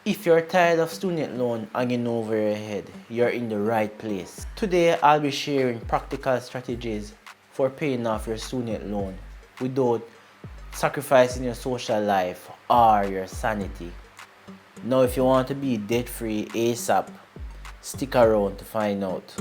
If you're tired of student loan hanging over your head, you're in the right place. Today, I'll be sharing practical strategies for paying off your student loan without sacrificing your social life or your sanity. Now, if you want to be debt-free ASAP, stick around to find out.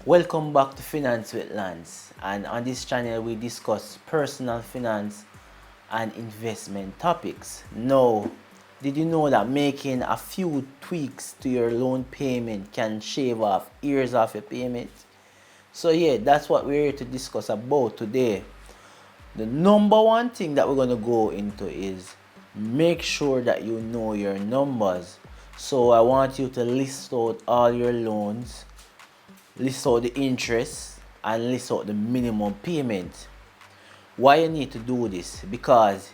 Welcome back to Finance with Lance, and on this channel we discuss personal finance and investment topics. Now, did you know that making a few tweaks to your loan payment can shave off years of your payment? So yeah, that's what we're here to discuss about today. The number one thing that we're going to go into is make sure that you know your numbers. So I want you to list out all your loans, list out the interest, and list out the minimum payment. Why you need to do this? Because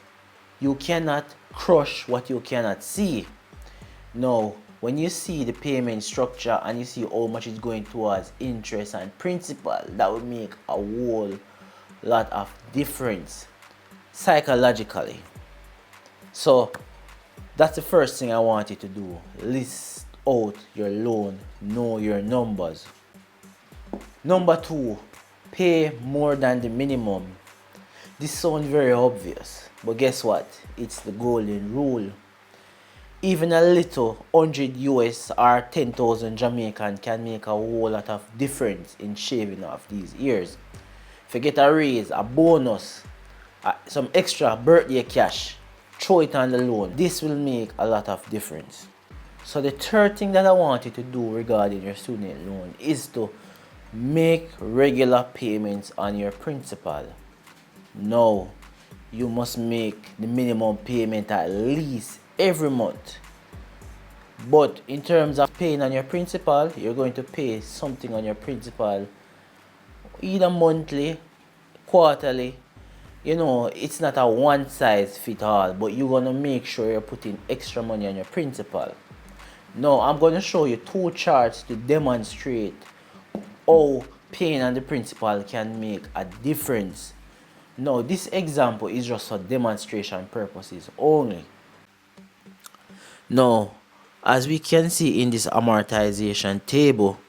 you cannot crush what you cannot see. Now, when you see the payment structure and you see how much is going towards interest and principal, that will make a whole lot of difference psychologically. So that's the first thing I want you to do. List out your loan, know your numbers. Number 2, pay more than the minimum. This sounds very obvious, but guess what? It's the golden rule. Even a little 100 US or 10,000 Jamaican can make a whole lot of difference in shaving off these years. If you get a raise, a bonus, some extra birthday cash, throw it on the loan. This will make a lot of difference. So the third thing that I want you to do regarding your student loan is to make regular payments on your principal. Now, you must make the minimum payment at least every month. But in terms of paying on your principal, you're going to pay something on your principal either monthly, quarterly. You know, it's not a one size fit all, but you're going to make sure you're putting extra money on your principal. Now, I'm going to show you 2 charts to demonstrate how paying on the principal can make a difference. Now, this example is just for demonstration purposes only. Now, as we can see in this amortization table,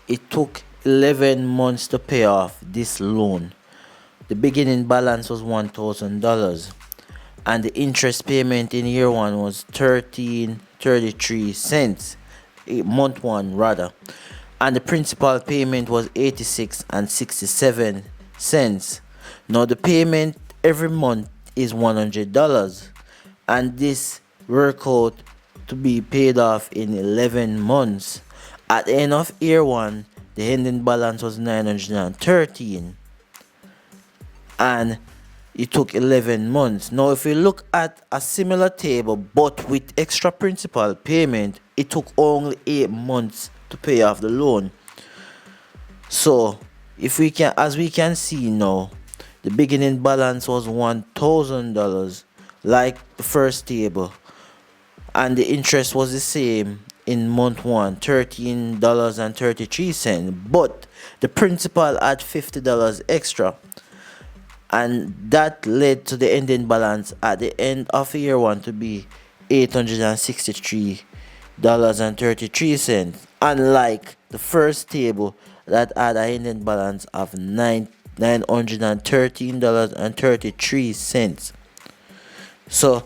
it took 11 months to pay off this loan. The beginning balance was $1,000 and the interest payment in year 1 was 13.33 cents, month 1 rather, and the principal payment was 86 and 67 cents. Now the payment every month is $100, and this work out to be paid off in 11 months. At the end of year 1, the ending balance was 913, and it took 11 months. Now if we look at a similar table but with extra principal payment, it took only 8 months to pay off the loan. So if we can, as we can see now, the beginning balance was $1,000 like the first table, and the interest was the same in month 1, $13.33, but the principal had $50 extra, and that led to the ending balance at the end of year 1 to be $863.33, unlike the first table that had an ending balance of $913.33. So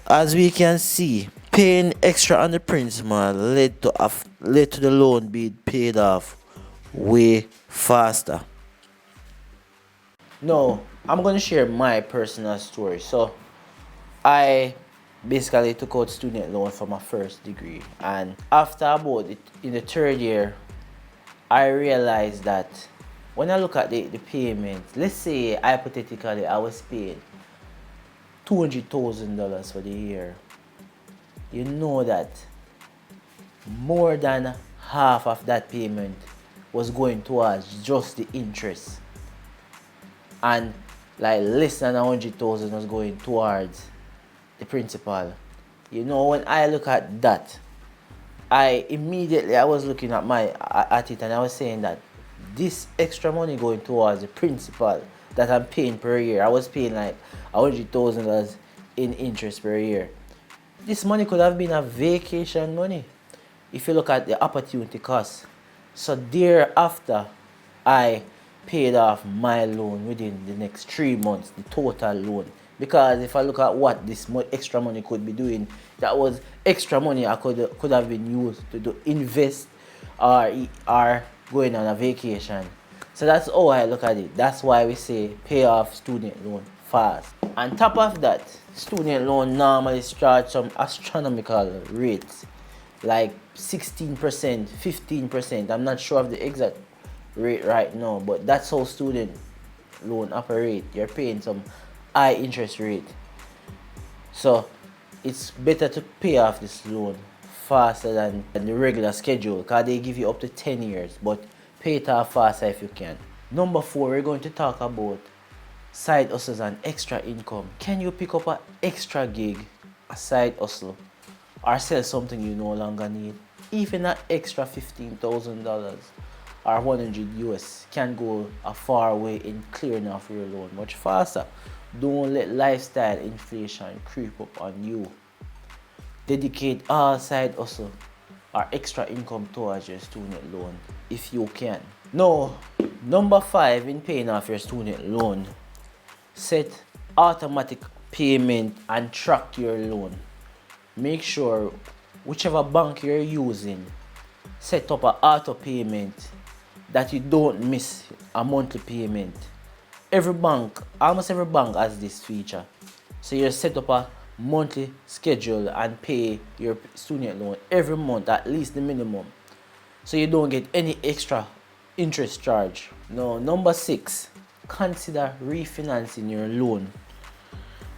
as we can see, paying extra on the principal led to the loan being paid off way faster. Now, I'm going to share my personal story. So, I basically took out student loan for my first degree, and after about it, in the 3rd year, I realized that when I look at the payment, let's say hypothetically I was paying $200,000 for the year. You know that more than half of that payment was going towards just the interest, and like less than 100,000 was going towards the principal. You know, when I look at that, I was looking at it and I was saying that this extra money going towards the principal that I'm paying per year. I was paying like $100,000 in interest per year. This money could have been a vacation money if you look at the opportunity cost. So thereafter, I paid off my loan within the next 3 months, the total loan. Because if I look at what this extra money could be doing, that was extra money I could have been used to invest or going on a vacation. So that's how I look at it. That's why we say pay off student loan fast. On top of that, student loan normally charge some astronomical rates, like 16%, 15%. I'm not sure of the exact rate right now, but that's how student loan operate. You're paying some high interest rate. So it's better to pay off this loan faster than the regular schedule, because they give you up to 10 years, but pay it off faster if you can. Number 4, we're going to talk about side hustles and extra income. Can you pick up an extra gig, a side hustle, or sell something you no longer need? Even an extra $15,000 or 100 US can go a far way in clearing off your loan much faster. Don't let lifestyle inflation creep up on you. Dedicate all side hustle or extra income towards your student loan if you can. Now, number 5 in paying off your student loan, set automatic payment and track your loan. Make sure whichever bank you're using, set up an auto payment that you don't miss a monthly payment. Almost every bank has this feature. So you set up a monthly schedule and pay your student loan every month, at least the minimum, so you don't get any extra interest charge. Now, number 6, consider refinancing your loan.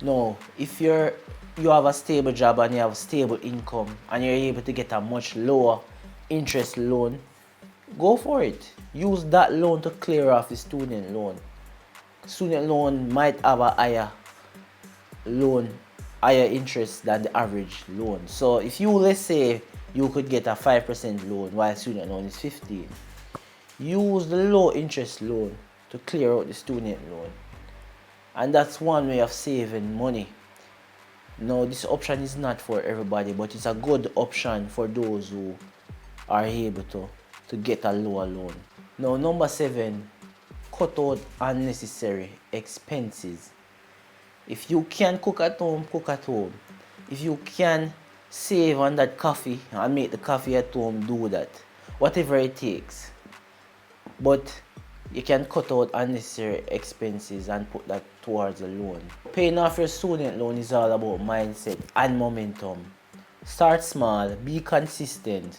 Now, if you have a stable job and you have a stable income and you're able to get a much lower interest loan, go for it. Use that loan to clear off the student loan. Student loan might have a higher interest than the average loan. So if you, let's say, you could get a 5% loan while student loan is 15, use the low interest loan to clear out the student loan. And that's one way of saving money. Now, this option is not for everybody, but it's a good option for those who are able to get a lower loan. Now, number 7, cut out unnecessary expenses. If you can cook at home, cook at home. If you can save on that coffee and make the coffee at home, do that. Whatever it takes. But you can cut out unnecessary expenses and put that towards a loan. Paying off your student loan is all about mindset and momentum. Start small, be consistent,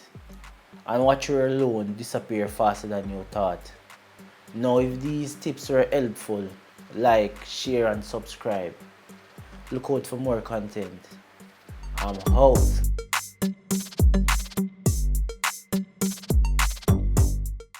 and watch your loan disappear faster than you thought. Now, if these tips were helpful, like, share, and subscribe. Look out for more content. I'm out.